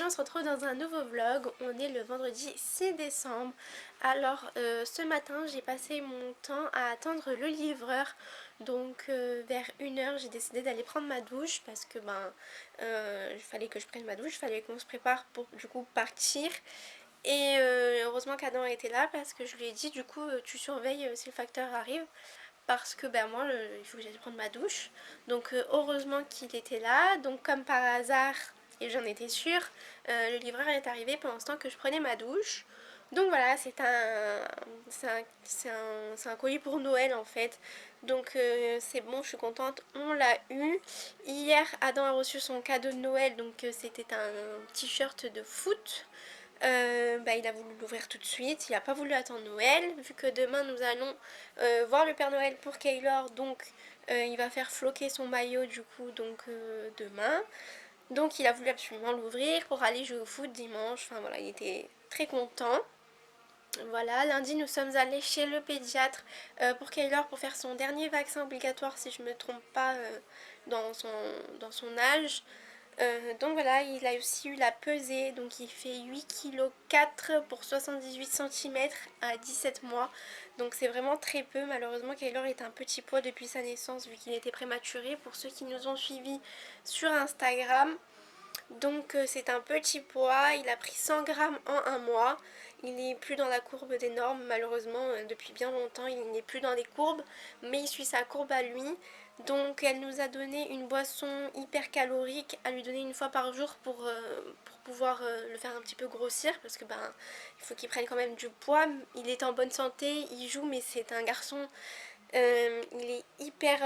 on se retrouve dans un nouveau vlog. On est le vendredi 6 décembre. Alors ce matin j'ai passé mon temps à attendre le livreur. Donc vers 1 heure j'ai décidé d'aller prendre ma douche parce que il fallait que je prenne ma douche, il fallait qu'on se prépare pour du coup partir. Et heureusement qu'Adam était là parce que je lui ai dit du coup tu surveilles si le facteur arrive. Parce que moi il faut que j'aille prendre ma douche. Donc heureusement qu'il était là. Donc comme par hasard, et j'en étais sûre, le livreur est arrivé pendant ce temps que je prenais ma douche. Donc voilà, c'est un colis pour Noël en fait. Donc c'est bon, je suis contente, on l'a eu. Hier, Adam a reçu son cadeau de Noël, donc c'était un t-shirt de foot. Il a voulu l'ouvrir tout de suite, il n'a pas voulu attendre Noël, vu que demain nous allons voir le Père Noël pour Kaylor, donc il va faire floquer son maillot du coup demain. Donc il a voulu absolument l'ouvrir pour aller jouer au foot dimanche, enfin voilà, il était très content. Voilà, lundi nous sommes allés chez le pédiatre pour Kaylor pour faire son dernier vaccin obligatoire si je ne me trompe pas dans son âge. Donc voilà, il a aussi eu la pesée, donc il fait 8,4 kg pour 78 cm à 17 mois. Donc c'est vraiment très peu, malheureusement Kaylor est un petit poids depuis sa naissance vu qu'il était prématuré. Pour ceux qui nous ont suivis sur Instagram, donc c'est un petit poids, il a pris 100 grammes en un mois. Il n'est plus dans la courbe des normes malheureusement, depuis bien longtemps il n'est plus dans les courbes, mais il suit sa courbe à lui. Donc elle nous a donné une boisson hyper calorique à lui donner une fois par jour pour pouvoir le faire un petit peu grossir, parce que il faut qu'il prenne quand même du poids. Il est en bonne santé, il joue, mais c'est un garçon, il est hyper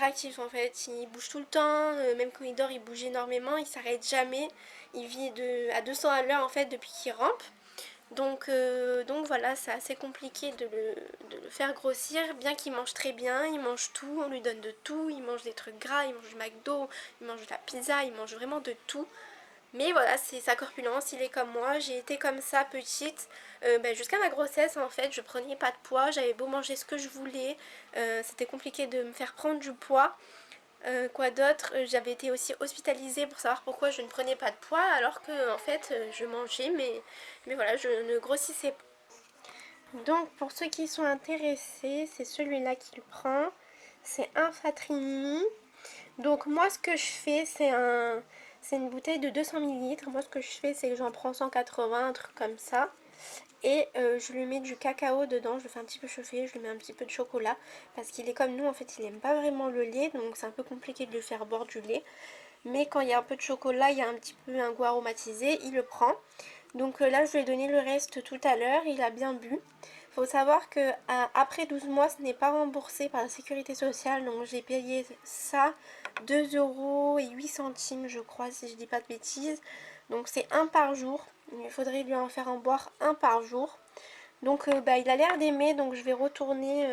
actif en fait, il bouge tout le temps, même quand il dort il bouge énormément, il s'arrête jamais, il vit à 200 à l'heure en fait depuis qu'il rampe. Donc voilà, c'est assez compliqué de le faire grossir, bien qu'il mange très bien, il mange tout, on lui donne de tout, il mange des trucs gras, il mange du McDo, il mange de la pizza, il mange vraiment de tout. Mais voilà, c'est sa corpulence, il est comme moi, j'ai été comme ça petite, jusqu'à ma grossesse en fait, je prenais pas de poids, j'avais beau manger ce que je voulais, c'était compliqué de me faire prendre du poids. Quoi d'autre, j'avais été aussi hospitalisée pour savoir pourquoi je ne prenais pas de poids alors que en fait je mangeais, mais voilà, je ne grossissais pas. Donc pour ceux qui sont intéressés, c'est celui-là qu'il prend, c'est un Fatrini. Donc moi ce que je fais, c'est une bouteille de 200 ml. Moi ce que je fais, c'est que j'en prends 180, un truc comme ça. Et je lui mets du cacao dedans, je le fais un petit peu chauffer, je lui mets un petit peu de chocolat. Parce qu'il est comme nous, en fait il aime pas vraiment le lait, donc c'est un peu compliqué de lui faire boire du lait. Mais quand il y a un peu de chocolat, il y a un petit peu un goût aromatisé, il le prend. Donc là je lui ai donné le reste tout à l'heure, il a bien bu. Il faut savoir que après 12 mois ce n'est pas remboursé par la sécurité sociale, donc j'ai payé ça 2,08 € je crois, si je dis pas de bêtises. Donc c'est un par jour, il faudrait lui en faire en boire un par jour. Donc il a l'air d'aimer, donc je vais retourner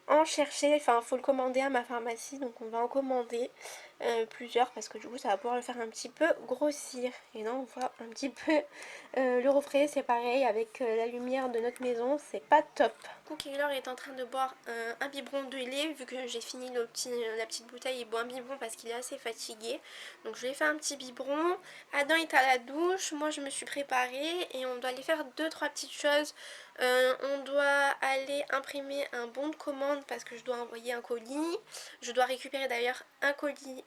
en chercher, enfin faut le commander à ma pharmacie, donc on va en commander plusieurs parce que du coup ça va pouvoir le faire un petit peu grossir. Et là on voit un petit peu le reflet, c'est pareil avec la lumière de notre maison, c'est pas top. Donc Kaylor est en train de boire un biberon de lait, vu que j'ai fini la petite bouteille, il boit un biberon parce qu'il est assez fatigué. Donc je lui ai fait un petit biberon. Adam est à la douche, moi je me suis préparée et on doit aller faire 2-3 petites choses. On doit aller imprimer un bon de commande parce que je dois envoyer un colis. Je dois récupérer d'ailleurs un colis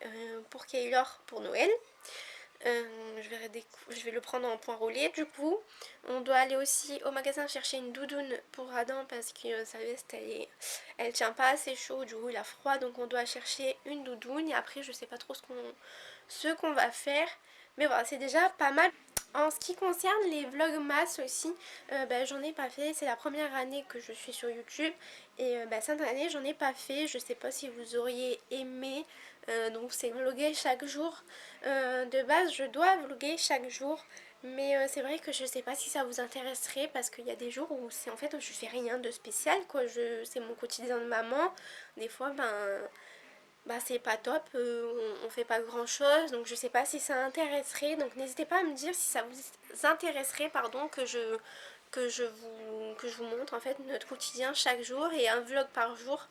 pour Kaylor pour Noël. Je vais le prendre en point relais du coup. On doit aller aussi au magasin chercher une doudoune pour Adam parce que sa veste elle tient pas assez chaud, du coup il a froid, donc on doit chercher une doudoune. Et après je sais pas trop ce qu'on va faire, mais voilà, c'est déjà pas mal. En ce qui concerne les vlogmas aussi, j'en ai pas fait, c'est la première année que je suis sur YouTube et cette année j'en ai pas fait, je sais pas si vous auriez aimé, donc c'est vlogger chaque jour. De base je dois vlogger chaque jour, mais c'est vrai que je sais pas si ça vous intéresserait parce qu'il y a des jours où c'est en fait je fais rien de spécial quoi, c'est mon quotidien de maman, des fois c'est pas top, on fait pas grand chose, donc je sais pas si ça intéresserait, donc n'hésitez pas à me dire si ça vous intéresserait, pardon, que je vous montre en fait notre quotidien chaque jour et un vlog par jour,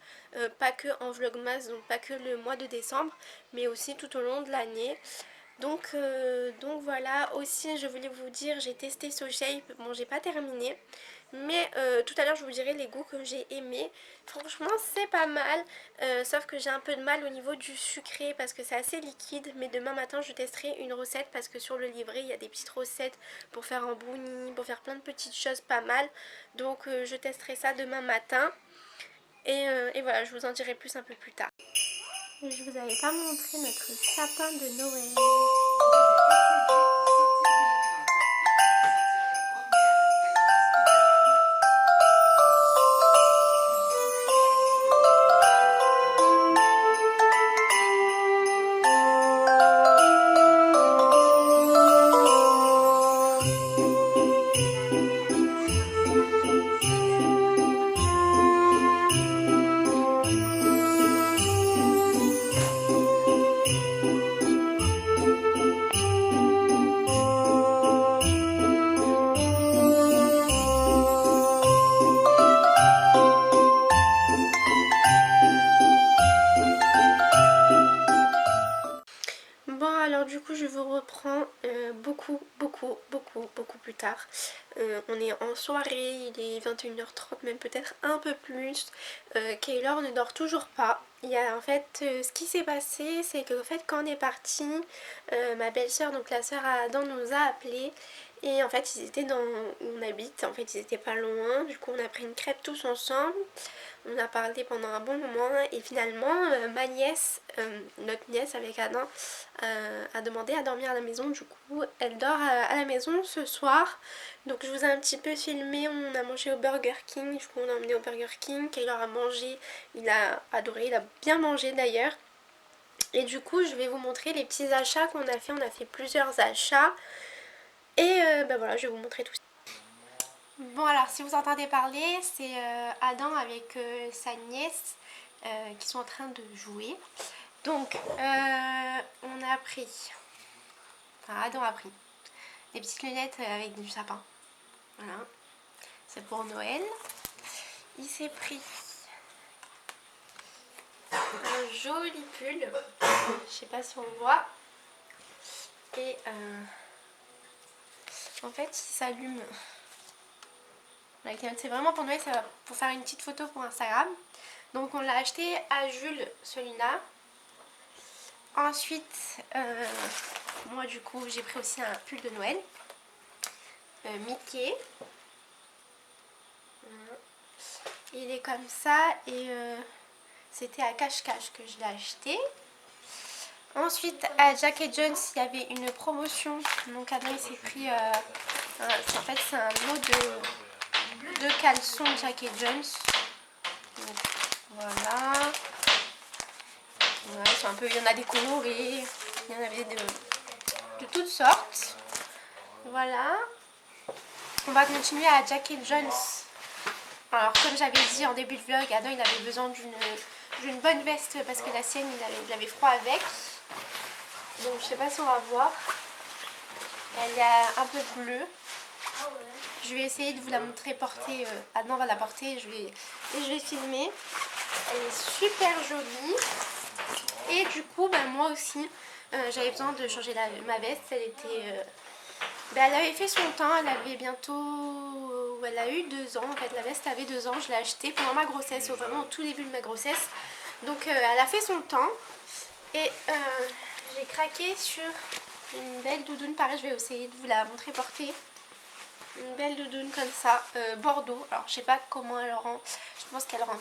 pas que en vlogmas, donc pas que le mois de décembre, mais aussi tout au long de l'année. Donc voilà, aussi je voulais vous dire, j'ai testé SoShape, bon j'ai pas terminé, mais tout à l'heure je vous dirai les goûts que j'ai aimés. Franchement c'est pas mal, sauf que j'ai un peu de mal au niveau du sucré parce que c'est assez liquide, mais demain matin je testerai une recette parce que sur le livret il y a des petites recettes pour faire un brownie, pour faire plein de petites choses pas mal, donc je testerai ça demain matin et voilà, je vous en dirai plus un peu plus tard. Je vous avais pas montré notre sapin de Noël. Bon alors du coup je vous reprends beaucoup plus tard. On est en soirée, il est 21h30 même peut-être un peu plus. Kaylor ne dort toujours pas. Il y a en fait ce qui s'est passé c'est que en fait quand on est parti, ma belle-sœur donc la sœur à Adam nous a appelé. Et en fait ils étaient dans où on habite, en fait ils étaient pas loin, du coup on a pris une crêpe tous ensemble. On a parlé pendant un bon moment et finalement ma nièce, notre nièce avec Adam, a demandé à dormir à la maison. Du coup elle dort à la maison ce soir. Donc je vous ai un petit peu filmé, on a mangé au Burger King, du coup on a emmené au Burger King, Kaylor a mangé, il a adoré, il a bien mangé d'ailleurs. Et du coup je vais vous montrer les petits achats qu'on a fait, on a fait plusieurs achats. Et ben voilà, je vais vous montrer tout ça. Bon alors si vous entendez parler, c'est Adam avec sa nièce qui sont en train de jouer. Donc on a pris, enfin Adam a pris des petites lunettes avec du sapin. Voilà, c'est pour Noël. Il s'est pris un joli pull, je sais pas si on voit. Et en fait il s'allume. C'est vraiment pour Noël, ça va pour faire une petite photo pour Instagram. Donc on l'a acheté à Jules celui-là. Ensuite, moi du coup j'ai pris aussi un pull de Noël. Mickey. Il est comme ça et c'était à cache-cache que je l'ai acheté. Ensuite à Jack & Jones il y avait une promotion. Donc Adam il s'est pris, en fait c'est un lot de caleçons Jack & Jones. Donc, voilà. Ouais, c'est un peu, il y en a des colorés, il y en avait de toutes sortes. Voilà. On va continuer à Jack & Jones. Alors comme j'avais dit en début de vlog, Adam il avait besoin d'une bonne veste parce que la sienne il avait froid avec. Donc je sais pas si on va voir. Elle est un peu bleue. Je vais essayer de vous la montrer portée. Adam va la porter et je vais filmer. Elle est super jolie. Et du coup ben, moi aussi j'avais besoin de changer ma veste. Elle était... elle avait fait son temps, elle avait bientôt... Elle a eu 2 ans, en fait la veste avait 2 ans, je l'ai achetée pendant ma grossesse, vraiment au tout début de ma grossesse. Donc elle a fait son temps et j'ai craqué sur une belle doudoune, pareil je vais essayer de vous la montrer portée. Une belle doudoune comme ça, bordeaux, alors je sais pas comment elle rend, je pense qu'elle rend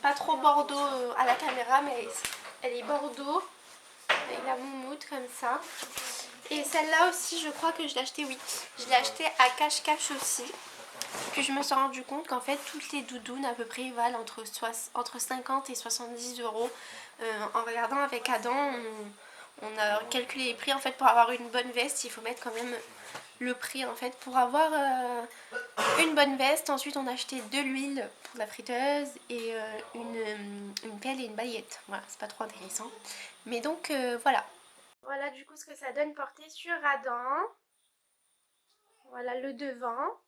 pas trop bordeaux à la caméra mais elle est bordeaux avec la moumoute comme ça. Et celle-là aussi, je crois que je l'ai achetée, oui. Je l'ai achetée à cache-cache aussi. Puis je me suis rendu compte qu'en fait, toutes les doudounes à peu près valent entre 50 et 70 euros. En regardant avec Adam, on a calculé les prix. En fait, pour avoir une bonne veste, il faut mettre quand même le prix en fait. Pour avoir une bonne veste, ensuite on a acheté de l'huile pour la friteuse et une pelle et une baguette. Voilà, c'est pas trop intéressant. Mais donc, voilà. Voilà du coup ce que ça donne porté sur Adam. Voilà le devant.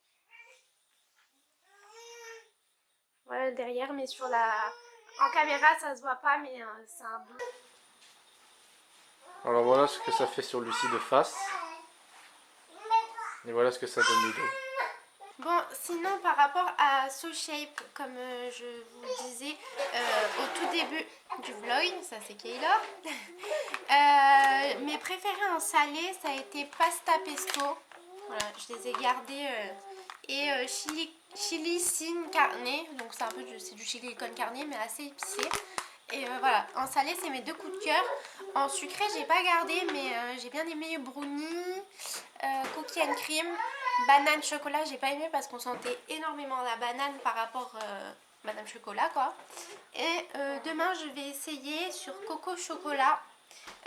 Voilà le derrière, mais en caméra ça se voit pas, mais c'est un bleu. Alors voilà ce que ça fait sur Lucie de face. Et voilà ce que ça donne de dos. Bon, sinon par rapport à So Shape, comme je vous disais au tout début du vlog, ça c'est Kayla, mes préférés en salé, ça a été pasta pesto. Voilà, je les ai gardés. Et chili sin carne, donc c'est un peu c'est du chili con carne mais assez épicé. Et voilà, en salé c'est mes deux coups de cœur. En sucré j'ai pas gardé mais j'ai bien aimé brownie, cookie and cream, banane chocolat. J'ai pas aimé parce qu'on sentait énormément la banane par rapport banane chocolat quoi. Et demain je vais essayer sur coco chocolat.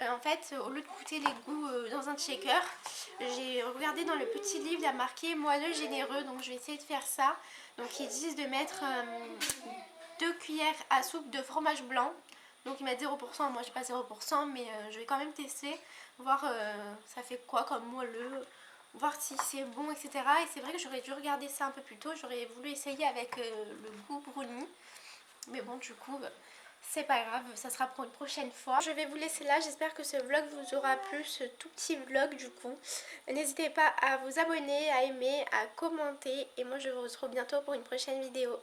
En fait, au lieu de goûter les goûts dans un shaker, j'ai regardé dans le petit livre, il y a marqué moelleux généreux, donc je vais essayer de faire ça. Donc ils disent de mettre 2 cuillères à soupe de fromage blanc. Donc ils mettent 0%, moi j'ai pas 0%, mais je vais quand même tester, voir ça fait quoi comme moelleux, voir si c'est bon, etc. Et c'est vrai que j'aurais dû regarder ça un peu plus tôt, j'aurais voulu essayer avec le goût brownie. Mais bon, du coup, c'est pas grave, ça sera pour une prochaine fois. Je vais vous laisser là, j'espère que ce vlog vous aura plu, ce tout petit vlog du coup. N'hésitez pas à vous abonner, à aimer, à commenter. Et moi je vous retrouve bientôt pour une prochaine vidéo.